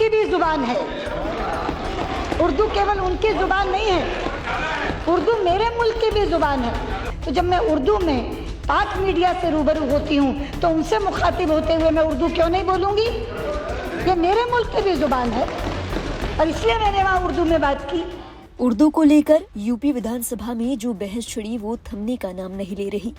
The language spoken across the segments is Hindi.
की भी जुबान है। उर्दू केवल उनकी जुबान नहीं है, उर्दू मेरे मुल्क की भी जुबान है। तो जब मैं उर्दू में पाक मीडिया से रूबरू होती हूँ तो उनसे मुखातिब होते हुए मैं उर्दू क्यों नहीं बोलूँगी? ये मेरे मुल्क की भी जुबान है और इसलिए मैंने वहाँ उर्दू में बात की। उर्दू को लेकर यूपी विधानसभा में जो बहस छिड़ी वो थमने का नाम नहीं ले रही।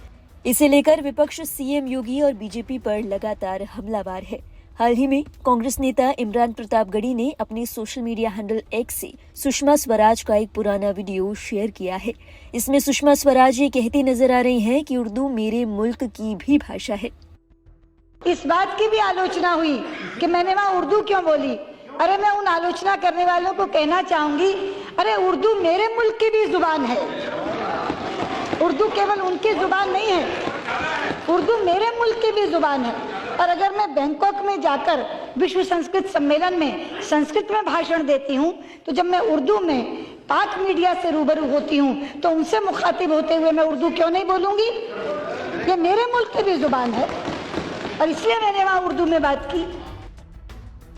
इसे लेकर विपक्ष सीएम योगी और बीजेपी पर लगातार हमलावर है। हाल ही में कांग्रेस नेता इमरान प्रतापगढ़ी ने अपने सोशल मीडिया हैंडल एक्स से सुषमा स्वराज का एक पुराना वीडियो शेयर किया है। इसमें सुषमा स्वराज ये कहती नजर आ रही हैं कि उर्दू मेरे मुल्क की भी भाषा है। इस बात की भी आलोचना हुई कि मैंने वहाँ उर्दू क्यों बोली। अरे मैं उन आलोचना करने वालों को कहना चाहूंगी, अरे उर्दू मेरे मुल्क की भी जुबान है, उर्दू केवल उनकी जुबान नहीं है, उर्दू मेरे मुल्क की भी जुबान है। और अगर मैं बैंकॉक में जाकर विश्व संस्कृत सम्मेलन में संस्कृत में भाषण देती हूँ तो जब मैं उर्दू में पाक मीडिया से रूबरू होती हूँ तो उनसे मुखातिब होते हुए मैं उर्दू क्यों नहीं बोलूँगी? ये मेरे मुल्क की भी जुबान है और इसलिए मैंने वहाँ उर्दू में बात की।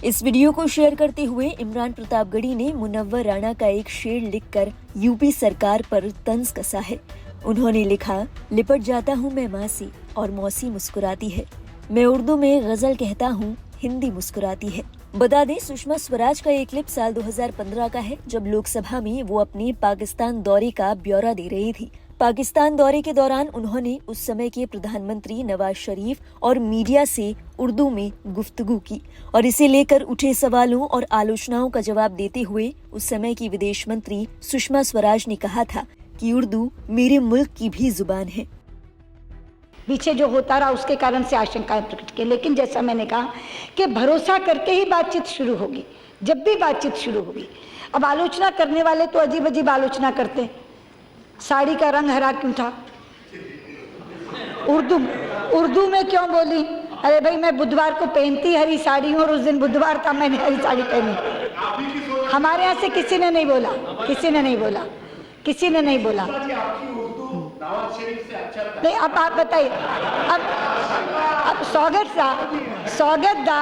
इस वीडियो को शेयर करते हुए इमरान प्रतापगढ़ी ने मुनव्वर राणा का एक शेर लिखकर यूपी सरकार पर तंज कसा है। उन्होंने लिखा, लिपट जाता हूँ मैं माँ से और मौसी मुस्कुराती है, मैं उर्दू में गजल कहता हूँ, हिंदी मुस्कुराती है। बता दें, सुषमा स्वराज का एक क्लिप साल 2015 का है, जब लोकसभा में वो अपने पाकिस्तान दौरे का ब्यौरा दे रही थी। पाकिस्तान दौरे के दौरान उन्होंने उस समय के प्रधानमंत्री नवाज शरीफ और मीडिया से उर्दू में गुफ्तगू की और इसे लेकर उठे सवालों और आलोचनाओं का जवाब देते हुए उस समय की विदेश मंत्री सुषमा स्वराज ने कहा था कि उर्दू मेरे मुल्क की भी जुबान है। पीछे जो होता रहा उसके कारण से आशंकाएं प्रकट की, लेकिन जैसा मैंने कहा कि भरोसा करके ही बातचीत शुरू होगी। जब भी बातचीत शुरू होगी, अब आलोचना करने वाले तो अजीब अजीब आलोचना करते हैं। साड़ी का रंग हरा क्यों था? उर्दू में क्यों बोली? अरे भाई, मैं बुधवार को पहनती हरी साड़ी हूँ और उस दिन बुधवार था, मैंने हरी साड़ी पहनी। हमारे यहाँ से किसी ने नहीं बोला, किसी ने नहीं बोला, किसी ने नहीं बोला। नहीं, अब आप बताइए। अब स्वागत दा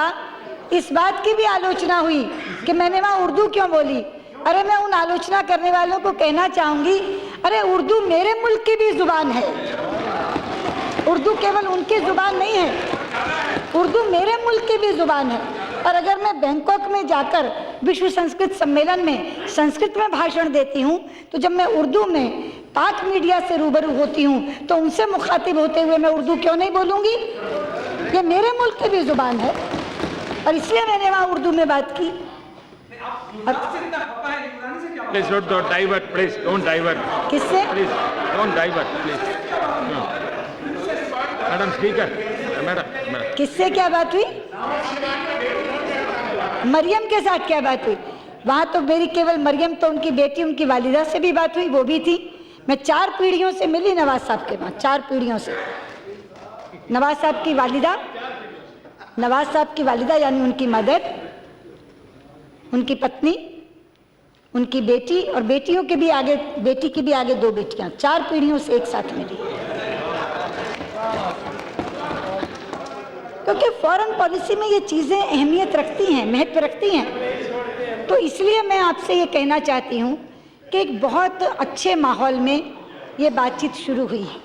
इस बात की भी आलोचना हुई कि मैंने वहाँ उर्दू क्यों बोली। अरे मैं उन आलोचना करने वालों को कहना चाहूंगी, अरे उर्दू मेरे मुल्क की भी जुबान है, उर्दू केवल उनकी जुबान नहीं है, उर्दू मेरे मुल्क की भी जुबान है। और अगर मैं बैंकॉक में जाकर विश्व संस्कृत सम्मेलन में संस्कृत में भाषण देती हूँ तो जब मैं उर्दू में पाक मीडिया से रूबरू होती हूँ तो उनसे मुखातिब होते हुए मैं उर्दू क्यों नहीं बोलूँगी? ये मेरे मुल्क की भी जुबान है और इसलिए मैंने वहाँ उर्दू में बात की। Please don't divert. Please don't divert. किससे? Please don't divert. Please. Madam speaker, madam. किससे क्या बात हुई? मरियम के साथ क्या बात हुई? वहाँ तो मेरी केवल मरियम तो उनकी बेटी, उनकी वालिदा से भी बात हुई, वो भी थी। मैं 4 पीढ़ियों से मिली नवाज साहब के वहाँ, 4 पीढ़ियों से। नवाज साहब की वालिदा यानी उनकी मदर, उनकी पत्नी, उनकी बेटी और बेटियों के भी आगे, बेटी की भी आगे 2 बेटियां, 4 पीढ़ियों से एक साथ मिली। क्योंकि फॉरेन पॉलिसी में ये चीज़ें अहमियत रखती हैं, महत्व रखती हैं। तो इसलिए मैं आपसे ये कहना चाहती हूँ कि एक बहुत अच्छे माहौल में ये बातचीत शुरू हुई है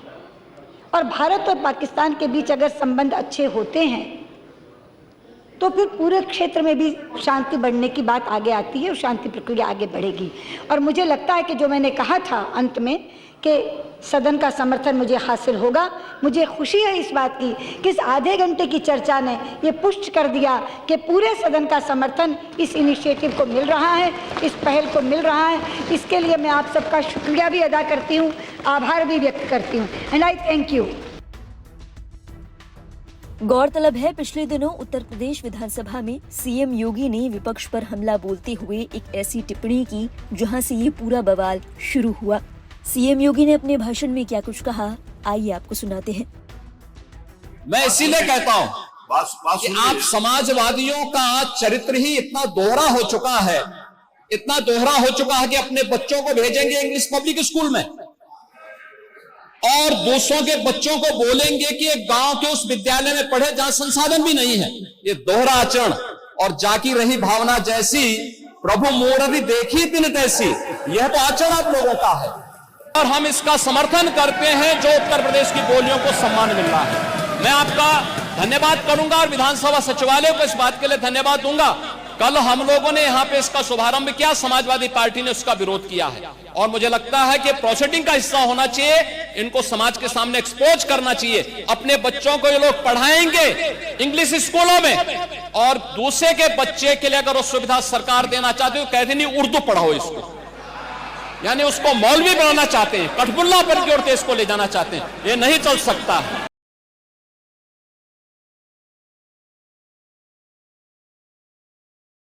और भारत और पाकिस्तान के बीच अगर संबंध अच्छे होते हैं तो फिर पूरे क्षेत्र में भी शांति बढ़ने की बात आगे आती है और शांति प्रक्रिया आगे बढ़ेगी। और मुझे लगता है कि जो मैंने कहा था अंत में कि सदन का समर्थन मुझे हासिल होगा, मुझे खुशी है इस बात की कि इस आधे घंटे की चर्चा ने ये पुष्ट कर दिया कि पूरे सदन का समर्थन इस इनिशिएटिव को मिल रहा है, इस पहल को मिल रहा है। इसके लिए मैं आप सबका शुक्रिया भी अदा करती हूँ, आभार भी व्यक्त करती हूँ। And I thank you. गौरतलब है, पिछले दिनों उत्तर प्रदेश विधानसभा में सीएम योगी ने विपक्ष पर हमला बोलते हुए एक ऐसी टिप्पणी की जहां से ये पूरा बवाल शुरू हुआ। सीएम योगी ने अपने भाषण में क्या कुछ कहा, आइए आपको सुनाते हैं। मैं इसीलिए कहता हूं कि आप समाजवादियों का चरित्र ही इतना दोहरा हो चुका है, इतना दोहरा हो चुका है कि अपने बच्चों को भेजेंगे इंग्लिश पब्लिक स्कूल में और दूसरों के बच्चों को बोलेंगे कि एक गांव के उस विद्यालय में पढ़े जहां संसाधन भी नहीं है। ये दोहरा आचरण और जाकी रही भावना जैसी प्रभु मूर्ति देखी दिन तैसी, यह तो आचरण आप लोगों का है और हम इसका समर्थन करते हैं जो उत्तर प्रदेश की बोलियों को सम्मान मिल रहा है। मैं आपका धन्यवाद करूंगा और विधानसभा सचिवालय को इस बात के लिए धन्यवाद दूंगा। कल हम लोगों ने यहां पे इसका शुभारंभ किया, समाजवादी पार्टी ने उसका विरोध किया है और मुझे लगता है कि प्रोसीडिंग का हिस्सा होना चाहिए, इनको समाज के सामने एक्सपोज करना चाहिए। अपने बच्चों को ये लोग पढ़ाएंगे इंग्लिश स्कूलों में और दूसरे के बच्चे के लिए अगर वो सुविधा सरकार देना चाहते हो, कहते नहीं उर्दू पढ़ाओ इसको, यानी उसको मौलवी बनाना चाहते हैं, कठपुल्ला पर की ओर इसको ले जाना चाहते हैं, ये नहीं चल सकता है।